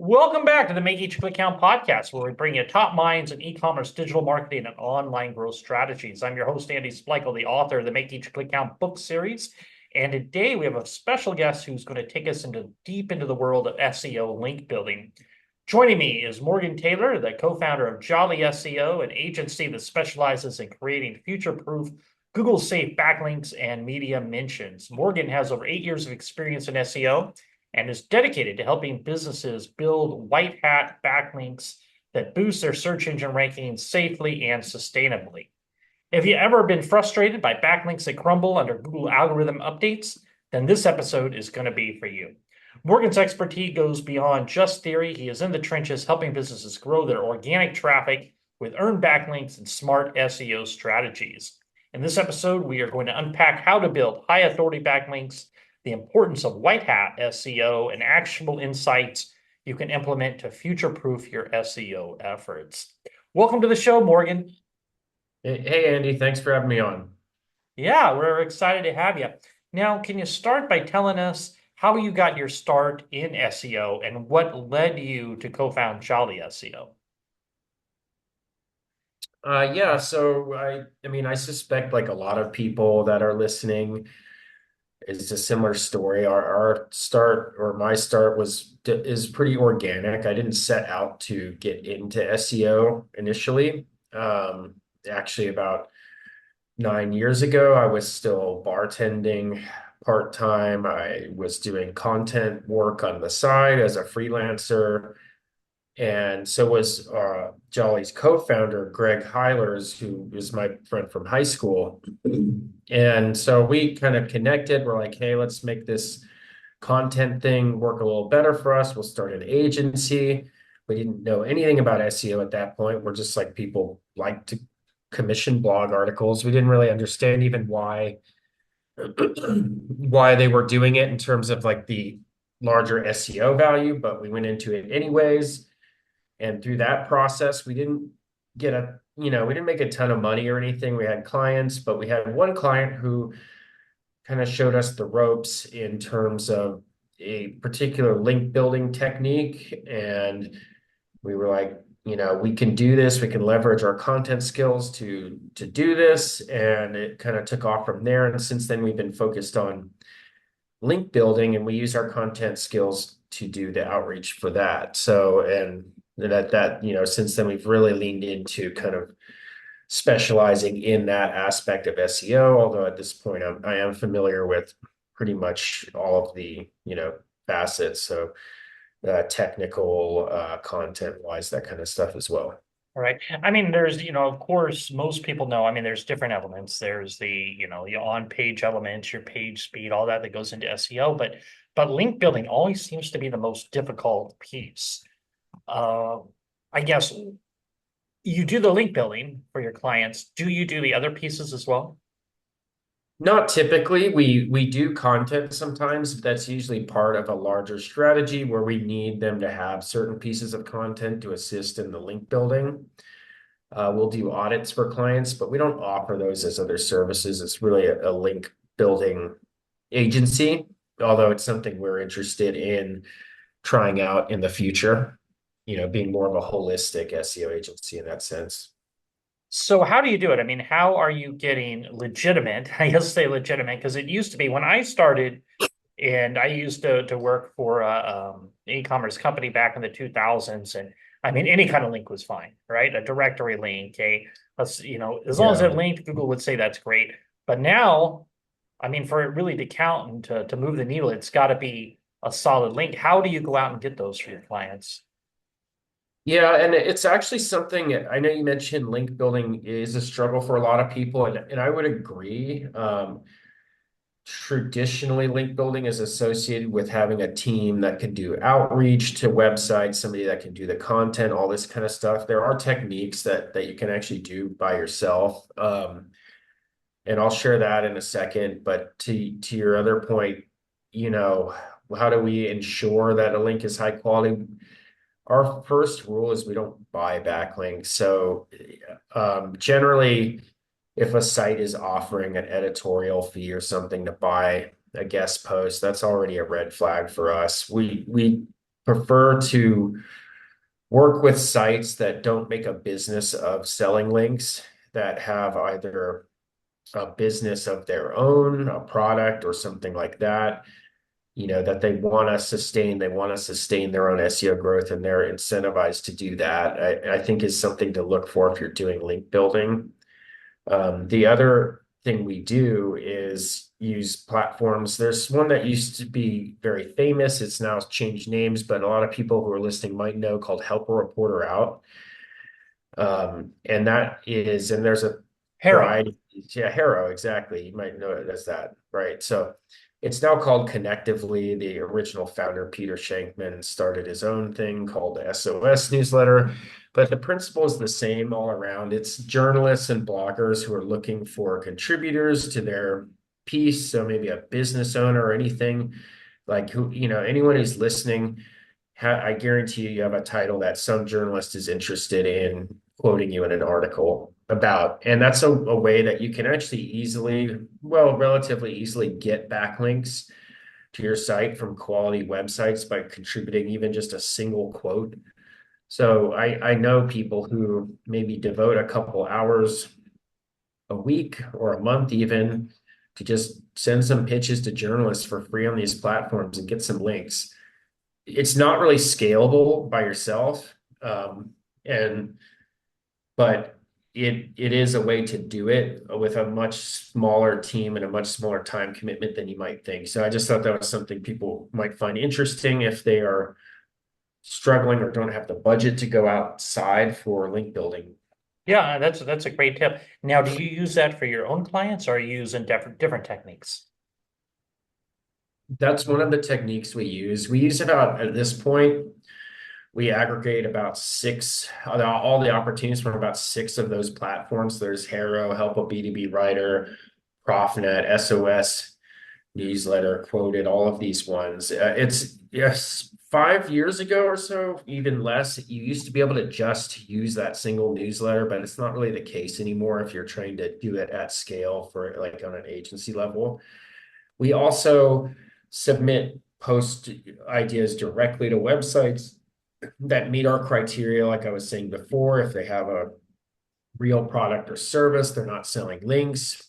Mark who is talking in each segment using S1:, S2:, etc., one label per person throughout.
S1: Welcome back to the Make Each Click Count podcast, where we bring you top minds in e-commerce, digital marketing, and online growth strategies. I'm your host, Andy Splichal, the author of the Make Each Click Count book series. And today we have a special guest who's going to take us deep into the world of SEO link building. Joining me is Morgan Taylor, the co-founder of Jolly SEO, an agency that specializes in creating future-proof, Google-safe backlinks and media mentions. Morgan has over 8 years of experience in SEO and is dedicated to helping businesses build white hat backlinks that boost their search engine rankings safely and sustainably. If you've ever been frustrated by backlinks that crumble under Google algorithm updates, then this episode is going to be for you. Morgan's expertise goes beyond just theory. He is in the trenches helping businesses grow their organic traffic with earned backlinks and smart SEO strategies. In this episode, we are going to unpack how to build high authority backlinks, the importance of white hat SEO, and actionable insights you can implement to future-proof your SEO efforts. Welcome to the show, Morgan.
S2: Hey, Andy, thanks for having me on.
S1: Yeah, we're excited to have you. Now, can you start by telling us how you got your start in SEO and what led you to co-found Jolly SEO?
S2: I suspect like a lot of people that are listening, it's a similar story. Our start or my start is pretty organic. I didn't set out to get into SEO initially. Actually, about 9 years ago, I was still bartending part-time. I was doing content work on the side as a freelancer. And so was Jolly's co-founder, Greg Heilers, who is my friend from high school. And so we kind of connected. We're like, hey, let's make this content thing work a little better for us. We'll start an agency. We didn't know anything about SEO at that point. We're just like people like to commission blog articles. We didn't really understand even why they were doing it in terms of like the larger SEO value, but we went into it anyways. And through that process, we didn't we didn't make a ton of money or anything. We had clients, but we had one client who kind of showed us the ropes in terms of a particular link building technique. And we were like, we can do this. We can leverage our content skills to do this. And it kind of took off from there. And since then, we've been focused on link building, and we use our content skills to do the outreach for that. So, and since then we've really leaned into kind of specializing in that aspect of SEO, although at this point I am familiar with pretty much all of the, facets. So technical, content wise, that kind of stuff as well.
S1: All right. I mean, there's, of course, most people know, I mean, there's different elements. There's the on-page elements, your page speed, all that goes into SEO, but link building always seems to be the most difficult piece. I guess you do the link building for your clients. Do you do the other pieces as well?
S2: Not typically. We do content sometimes. That's usually part of a larger strategy where we need them to have certain pieces of content to assist in the link building. We'll do audits for clients, but we don't offer those as other services. It's really a link building agency, although it's something we're interested in trying out in the future, being more of a holistic SEO agency in that sense.
S1: So how do you do it? I mean, how are you getting legitimate? I guess say legitimate because it used to be when I started, and I used to work for an e-commerce company back in the 2000s, and I mean any kind of link was fine, right? A directory link, as long as
S2: Yeah.
S1: it linked, Google would say that's great. But now, I mean, for it really to count and to move the needle, it's got to be a solid link. How do you go out and get those for your clients?
S2: Yeah, and it's actually something I know you mentioned link building is a struggle for a lot of people, and I would agree. Traditionally, link building is associated with having a team that can do outreach to websites, somebody that can do the content, all this kind of stuff. There are techniques that you can actually do by yourself. And I'll share that in a second. But to your other point, how do we ensure that a link is high quality? Our first rule is we don't buy backlinks. So generally, if a site is offering an editorial fee or something to buy a guest post, that's already a red flag for us. We prefer to work with sites that don't make a business of selling links, that have either a business of their own, a product or something like that, that they want to sustain. They want to sustain their own SEO growth, and they're incentivized to do that. I think is something to look for if you're doing link building. The other thing we do is use platforms. There's one that used to be very famous. It's now changed names, but a lot of people who are listening might know, called Help a Reporter Out. And there's a
S1: Harrow.
S2: variety. Yeah, Harrow, exactly. You might know it as that, right? So it's now called Connectively. The original founder, Peter Shankman, started his own thing called the SOS newsletter, but the principle is the same all around. It's journalists and bloggers who are looking for contributors to their piece. So maybe a business owner or anything, like anyone who's listening, I guarantee you have a title that some journalist is interested in quoting you in an article about. And that's a way that you can actually relatively easily get backlinks to your site from quality websites by contributing even just a single quote. So I know people who maybe devote a couple hours a week or a month even to just send some pitches to journalists for free on these platforms and get some links. It's not really scalable by yourself. And but it is a way to do it with a much smaller team and a much smaller time commitment than you might think. So I just thought that was something people might find interesting if they are struggling or don't have the budget to go outside for link building.
S1: Yeah, that's a great tip. Now, do you use that for your own clients, or are you using different techniques?
S2: That's one of the techniques we use. We use about, at this point, we aggregate about six, all the opportunities from about six of those platforms. There's Harrow, Help a B2B Writer, ProfNet, SOS Newsletter, Quoted, all of these ones. It's yes, 5 years ago or so, even less, you used to be able to just use that single newsletter, but it's not really the case anymore if you're trying to do it at scale for like on an agency level. We also submit post ideas directly to websites that meet our criteria. Like I was saying before, if they have a real product or service, they're not selling links,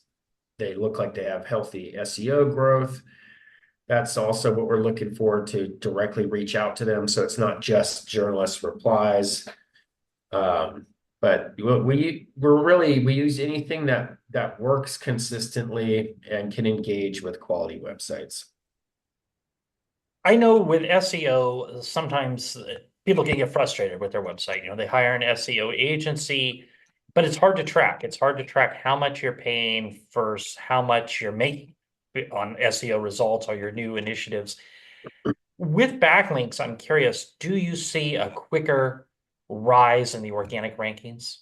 S2: they look like they have healthy SEO growth. That's also what we're looking for, to directly reach out to them. So it's not just journalist replies. But we use anything that works consistently and can engage with quality websites.
S1: I know with SEO, sometimes people can get frustrated with their website. They hire an SEO agency, but it's hard to track. It's hard to track how much you're paying versus how much you're making on SEO results or your new initiatives. With backlinks, I'm curious, do you see a quicker rise in the organic rankings?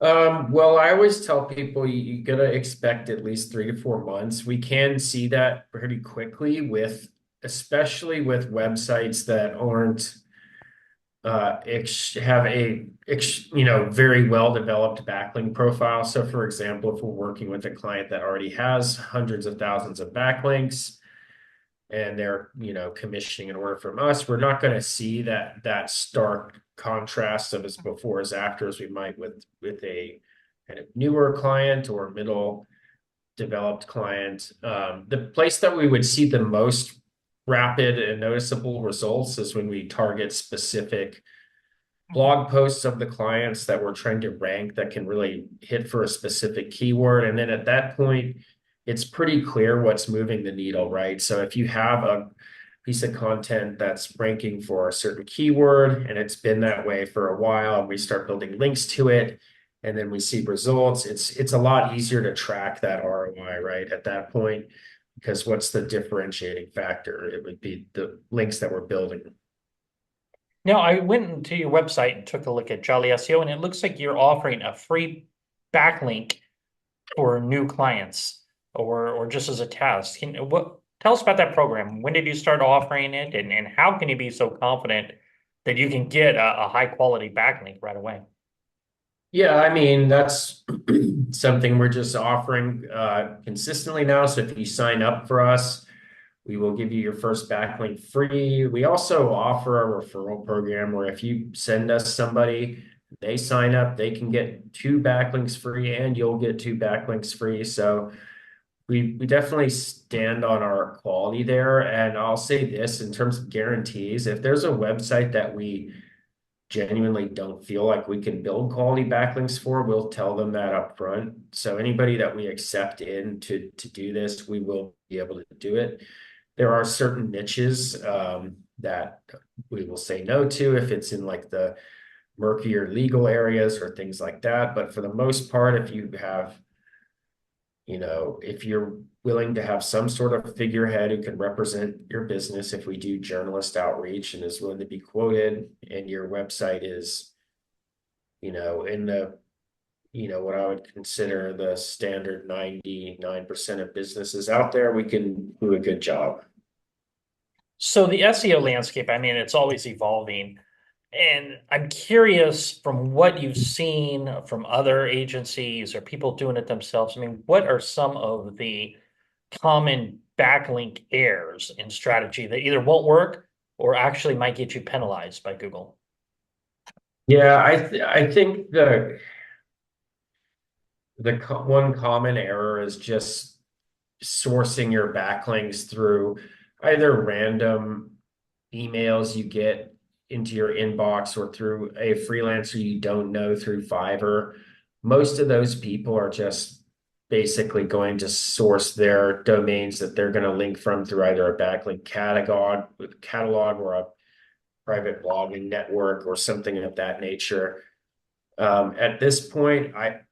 S2: Well, I always tell people you gotta expect at least 3 to 4 months. We can see that pretty quickly especially with websites that aren't have a very well developed backlink profile. So for example, if we're working with a client that already has hundreds of thousands of backlinks and they're commissioning an order from us, we're not going to see that stark contrast of as before as after as we might with a kind of newer client or middle developed client. The place that we would see the most rapid and noticeable results is when we target specific blog posts of the clients that we're trying to rank that can really hit for a specific keyword. And then at that point, it's pretty clear what's moving the needle, right? So if you have a piece of content that's ranking for a certain keyword and it's been that way for a while, and we start building links to it, and then we see results, it's a lot easier to track that ROI, right? At that point, because what's the differentiating factor? It would be the links that we're building.
S1: Now, I went into your website and took a look at Jolly SEO, and it looks like you're offering a free backlink for new clients or just as a test. Tell us about that program? When did you start offering it, and how can you be so confident that you can get a high quality backlink right away?
S2: Yeah, I mean, that's something we're just offering consistently now. So if you sign up for us, We will give you your first backlink free. We also offer a referral program where if you send us somebody, they sign up, they can get 2 backlinks free and you'll get 2 backlinks free. So we definitely stand on our quality there. And I'll say this in terms of guarantees, if there's a website that we genuinely don't feel like we can build quality backlinks for, we'll tell them that up front. So anybody that we accept in to do this, we will be able to do it. There are certain niches that we will say no to if it's in like the murkier legal areas or things like that. But for the most part, if you have, if you're willing to have some sort of figurehead who can represent your business, if we do journalist outreach and is willing to be quoted, and your website is, in the, what I would consider the standard 99% of businesses out there, we can do a good job.
S1: So the SEO landscape, I mean, it's always evolving. And I'm curious from what you've seen from other agencies or people doing it themselves. I mean, what are some of the common backlink errors in strategy that either won't work or actually might get you penalized by Google?
S2: Yeah, I think one common error is just sourcing your backlinks through either random emails you get into your inbox or through a freelancer you don't know through Fiverr. Most of those people are just basically going to source their domains that they're going to link from through either a backlink catalog or a private blogging network or something of that nature. At this point, I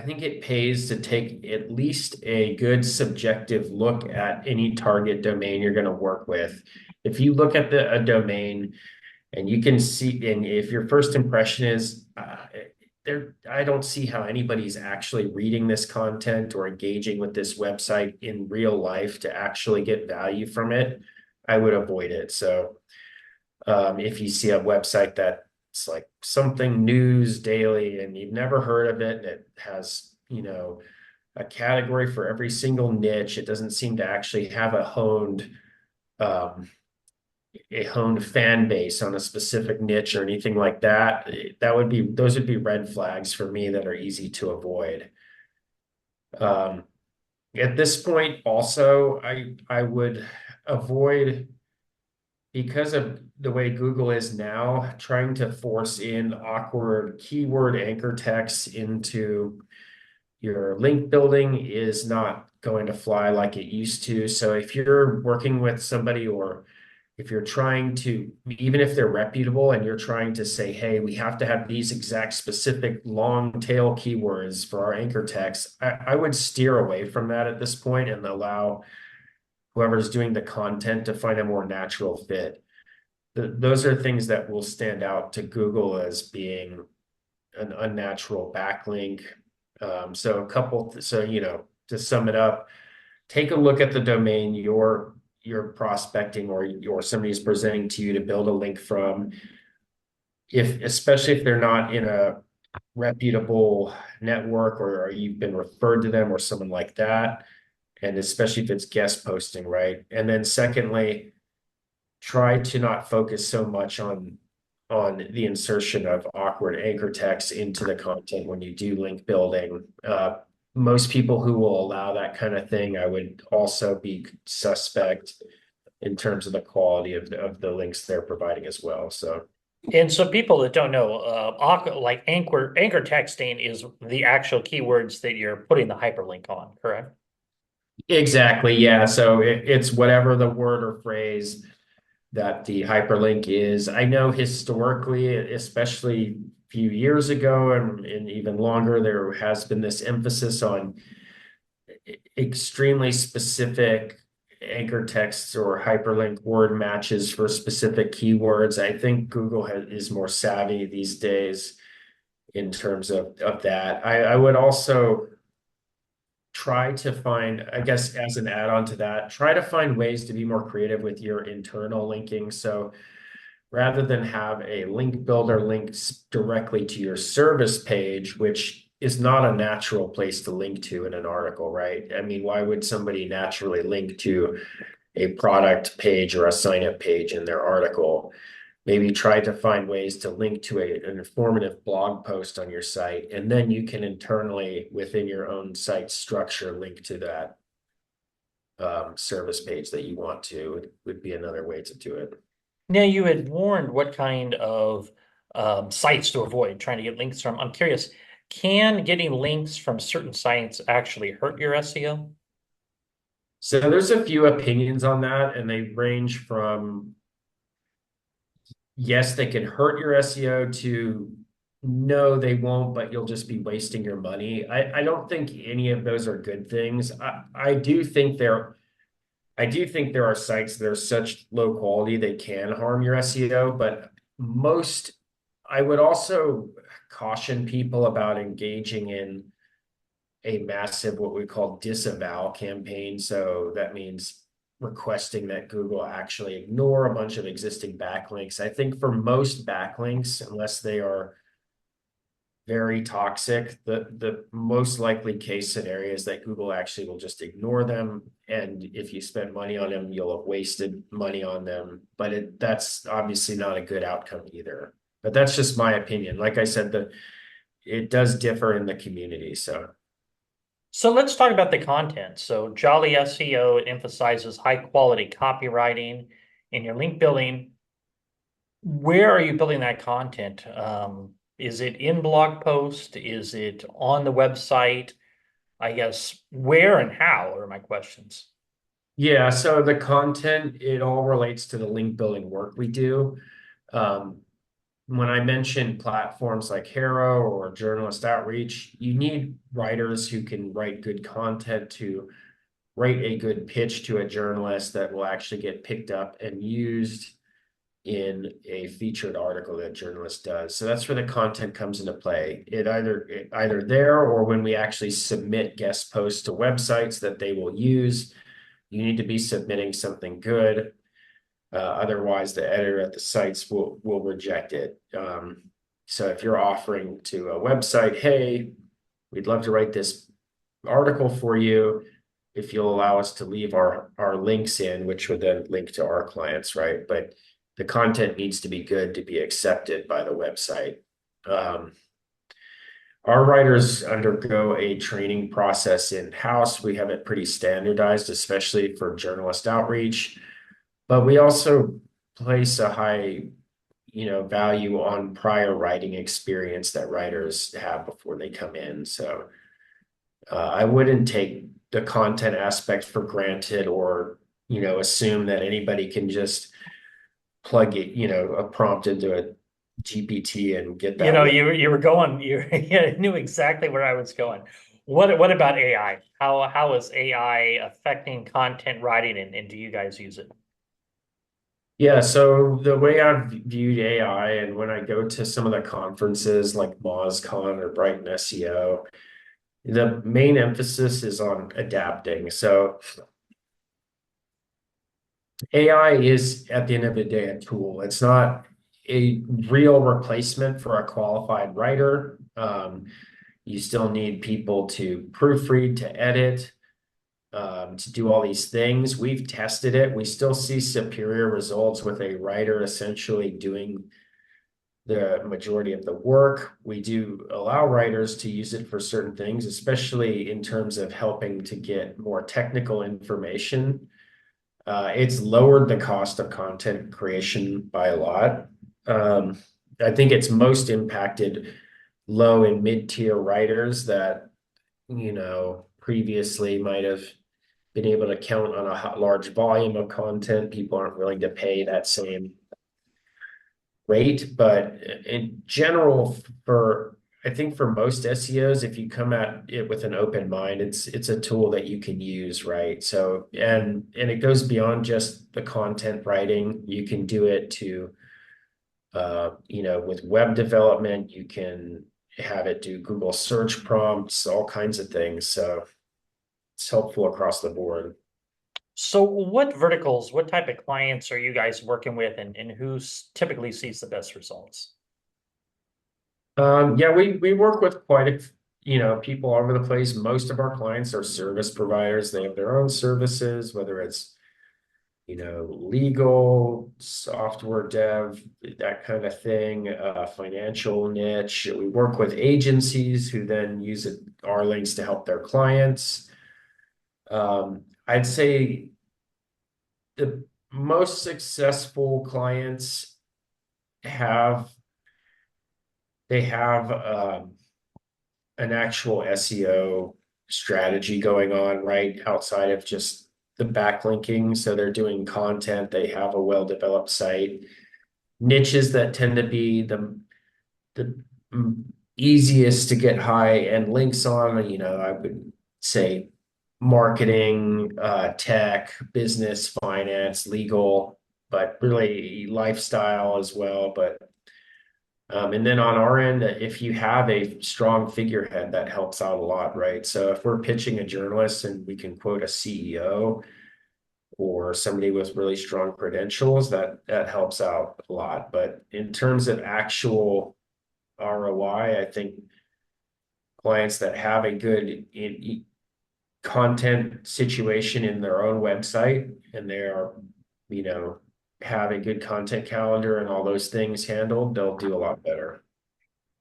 S2: think it pays to take at least a good subjective look at any target domain you're going to work with. If you look at a domain and you can see, and if your first impression is I don't see how anybody's actually reading this content or engaging with this website in real life to actually get value from it, I would avoid it. So if you see a website that's like something news daily and you've never heard of it, and it has, a category for every single niche, it doesn't seem to actually have a honed fan base on a specific niche or anything like that, those would be red flags for me that are easy to avoid. At this point, also, I would avoid, because of the way Google is now, trying to force in awkward keyword anchor text into your link building is not going to fly like it used to. So if you're working with somebody, or if you're trying to, even if they're reputable and you're trying to say, hey, we have to have these exact specific long tail keywords for our anchor text, I would steer away from that at this point and allow whoever's doing the content to find a more natural fit. Those are things that will stand out to Google as being an unnatural backlink. So to sum it up, take a look at the domain you're prospecting or somebody's presenting to you to build a link from. Especially if they're not in a reputable network or you've been referred to them or someone like that, and especially if it's guest posting, right? And then secondly, try to not focus so much on the insertion of awkward anchor text into the content when you do link building. Most people who will allow that kind of thing, I would also be suspect in terms of the quality of the links they're providing as well. So,
S1: And so people that don't know, like anchor texting is the actual keywords that you're putting the hyperlink on, correct?
S2: exactly, yeah. So it's whatever the word or phrase that the hyperlink is. I know historically, especially a few years ago and even longer, there has been this emphasis on extremely specific anchor texts or hyperlink word matches for specific keywords. I think Google is more savvy these days in terms of that. I would also try to find, I guess, as an add-on to that, try to find ways to be more creative with your internal linking. So rather than have a link builder links directly to your service page, which is not a natural place to link to in an article, right? I mean, why would somebody naturally link to a product page or a sign up page in their article? Maybe try to find ways to link to an informative blog post on your site, and then you can internally within your own site structure link to that service page that you want to. Would be another way to do it.
S1: Now, you had warned what kind of sites to avoid trying to get links from. I'm curious, can getting links from certain sites actually hurt your SEO?
S2: So there's a few opinions on that, and they range from yes, they can hurt your SEO to no, they won't, but you'll just be wasting your money. I don't think any of those are good things. I do think there are sites that are such low quality they can harm your SEO, but most I would also caution people about engaging in a massive what we call disavow campaign. So that means requesting that Google actually ignore a bunch of existing backlinks. I think for most backlinks, unless they are very toxic, the most likely case scenario is that Google actually will just ignore them. And if you spend money on them, you'll have wasted money on them. But that's obviously not a good outcome either. But that's just my opinion. Like I said, it does differ in the community.
S1: So let's talk about the content. So Jolly SEO, it emphasizes high quality copywriting in your link building. Where are you building that content? Is it in blog post? Is it on the website? I guess where and how are my questions.
S2: Yeah, so the content, it all relates to the link building work we do. Um, when I mentioned platforms like Hero or Journalist Outreach, you need writers who can write good content to write a good pitch to a journalist that will actually get picked up and used in a featured article that journalist does. So that's where the content comes into play. It either there or when we actually submit guest posts to websites that they will use, you need to be submitting something good. Otherwise, the editor at the sites will reject it. So if you're offering to a website, hey, we'd love to write this article for you, if you'll allow us to leave our links in, which would then link to our clients, right? But the content needs to be good to be accepted by the website. Our writers undergo a training process in-house. We have it pretty standardized, especially for journalist outreach. But we also place a high, value on prior writing experience that writers have before they come in. So I wouldn't take the content aspect for granted or, assume that anybody can just plug it, a prompt into a GPT and get
S1: You
S2: that.
S1: know, you were going, you knew exactly where I was going. What about AI? How is AI affecting content writing and do you guys use it?
S2: Yeah, so the way I've viewed AI, and when I go to some of the conferences like MozCon or Brighton SEO, the main emphasis is on adapting. So AI is, at the end of the day, a tool. It's not a real replacement for a qualified writer. You still need people to proofread, to edit, to do all these things. We've tested it. We still see superior results with a writer essentially doing the majority of the work. We do allow writers to use it for certain things, especially in terms of helping to get more technical information. It's lowered the cost of content creation by a lot. I think it's most impacted low and mid-tier writers that, previously might have been able to count on a large volume of content. People aren't willing to pay that same rate. But in general, I think for most SEOs, if you come at it with an open mind, it's a tool that you can use, right? So and it goes beyond just the content writing. You can do it to with web development, you can have it do Google search prompts, all kinds of things. So it's helpful across the board.
S1: So what verticals, what type of clients are you guys working with and who typically sees the best results?
S2: Yeah, we work with quite people all over the place. Most of our clients are service providers. They have their own services, whether it's, legal, software dev, that kind of thing, financial niche. We work with agencies who then use our links to help their clients. I'd say the most successful clients have they have an actual SEO strategy going on right outside of just the backlinking. So they're doing content, they have a well-developed site, niches that tend to be the easiest to get high end links on. I would say marketing, tech, business, finance, legal, but really lifestyle as well. And then on our end, if you have a strong figurehead, that helps out a lot, right? So if we're pitching a journalist and we can quote a CEO or somebody with really strong credentials, that helps out a lot. But in terms of actual ROI, I think clients that have a good content situation in their own website and they are, you know, have a good content calendar and all those things handled, they'll do a lot better.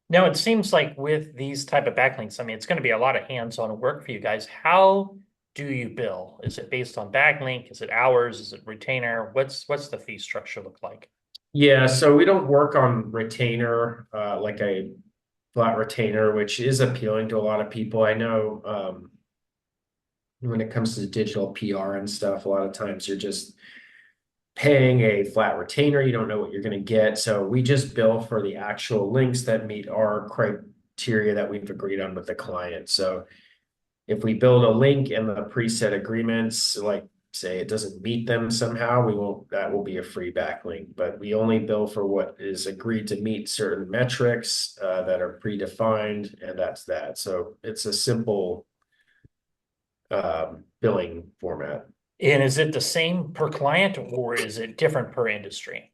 S1: Now, it seems like with these type of backlinks, I mean, it's going to be a lot of hands-on work for you guys. How do you bill? Is it based on backlink? Is it hours? Is it retainer? What's the fee structure look like?
S2: Yeah, so we don't work on retainer, like a flat retainer, which is appealing to a lot of people. I know when it comes to digital PR and stuff, a lot of times you're just paying a flat retainer. You don't know what you're going to get. So we just bill for the actual links that meet our criteria that we've agreed on with the client. So if we build a link and the preset agreements, like say it doesn't meet them somehow, that will be a free backlink. But we only bill for what is agreed to meet certain metrics that are predefined, and that's that. So it's a simple billing format.
S1: And is it the same per client or is it different per industry?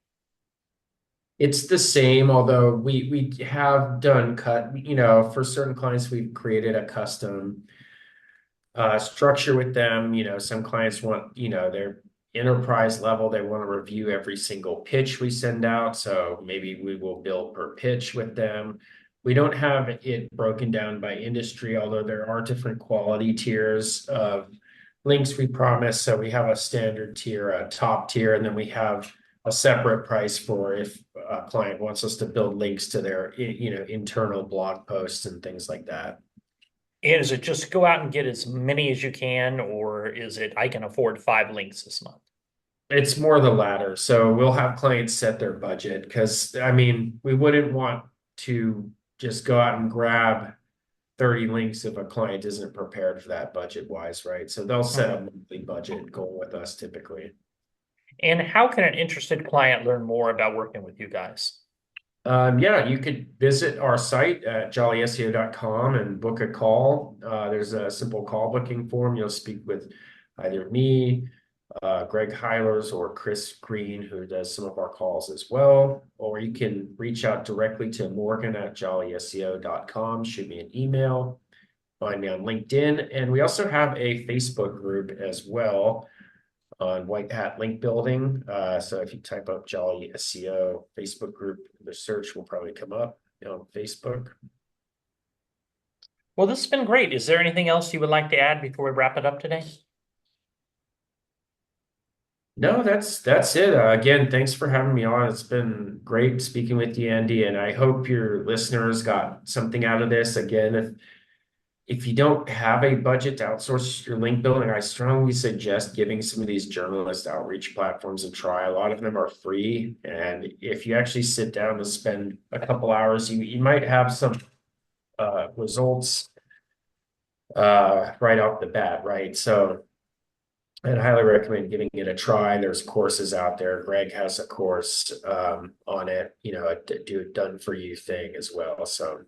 S2: It's the same, although we have done for certain clients, we've created a custom structure with them. Some clients want, their enterprise level, they want to review every single pitch we send out. So maybe we will bill per pitch with them. We don't have it broken down by industry, although there are different quality tiers of links we promise. So we have a standard tier, a top tier, and then we have a separate price for if a client wants us to build links to their, internal blog posts and things like that.
S1: And is it just go out and get as many as you can, or is it I can afford 5 links this month?
S2: It's more the latter. So we'll have clients set their budget because, I mean, we wouldn't want to just go out and grab 30 links if a client isn't prepared for that budget wise, right? So they'll set a monthly budget goal with us typically.
S1: And how can an interested client learn more about working with you guys?
S2: Yeah, you could visit our site at jollyseo.com and book a call. There's a simple call booking form. You'll speak with either me, Greg Heilers, or Chris Green, who does some of our calls as well. Or you can reach out directly to Morgan at jollyseo.com, shoot me an email, find me on LinkedIn. And we also have a Facebook group as well on White Hat Link Building. So if you type up Jolly SEO Facebook group, the search will probably come up on Facebook.
S1: Well, this has been great. Is there anything else you would like to add before we wrap it up today?
S2: No, that's it. Again, thanks for having me on. It's been great speaking with you, Andy, and I hope your listeners got something out of this. Again, if you don't have a budget to outsource your link building, I strongly suggest giving some of these journalist outreach platforms a try. A lot of them are free, and if you actually sit down and spend a couple hours, you might have some results right off the bat, right? So I'd highly recommend giving it a try. There's courses out there. Greg has a course on it, a do it done for you thing as well. So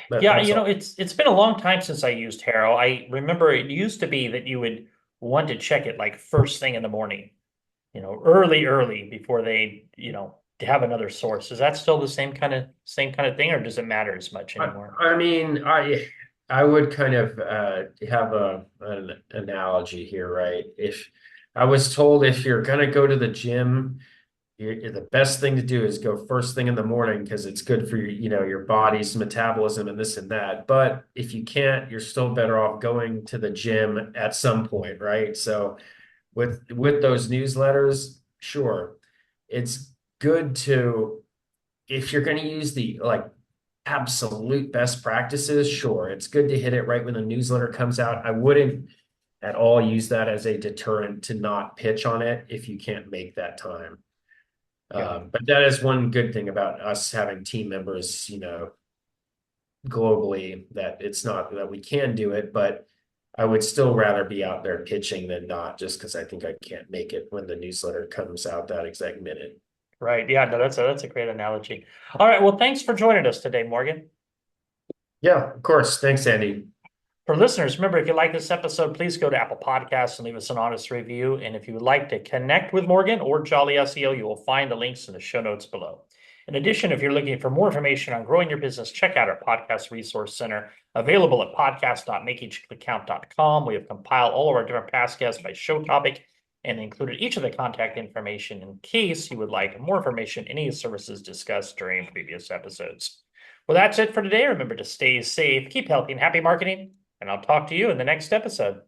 S2: but
S1: Yeah,
S2: that's all.
S1: it's been a long time since I used Haro. I remember it used to be that you would want to check it like first thing in the morning, early before they, to have another source. Is that still the same kind of thing, or does it matter as much anymore?
S2: I mean, I would kind of have an analogy here, right? If I was told if you're gonna go to the gym, the best thing to do is go first thing in the morning because it's good for your, your body's metabolism and this and that. But if you can't, you're still better off going to the gym at some point, right? So with those newsletters, sure, it's good to if you're going to use the like absolute best practices, sure, it's good to hit it right when the newsletter comes out. I wouldn't at all use that as a deterrent to not pitch on it if you can't make that time.
S1: Yeah.
S2: But that is one good thing about us having team members, globally, that it's not that we can do it, but I would still rather be out there pitching than not, just because I think I can't make it when the newsletter comes out that exact minute.
S1: Right. Yeah, no, that's a great analogy. All right. Well, thanks for joining us today, Morgan.
S2: Yeah, of course. Thanks, Andy.
S1: For listeners, remember, if you like this episode, please go to Apple Podcasts and leave us an honest review. And if you would like to connect with Morgan or Jolly SEO, you will find the links in the show notes below. In addition, if you're looking for more information on growing your business, check out our podcast resource center available at podcast.makeeachclickcount.com. We have compiled all of our different past guests by show topic and included each of the contact information in case you would like more information on any services discussed during previous episodes. Well, that's it for today. Remember to stay safe, keep healthy, and happy marketing. And I'll talk to you in the next episode.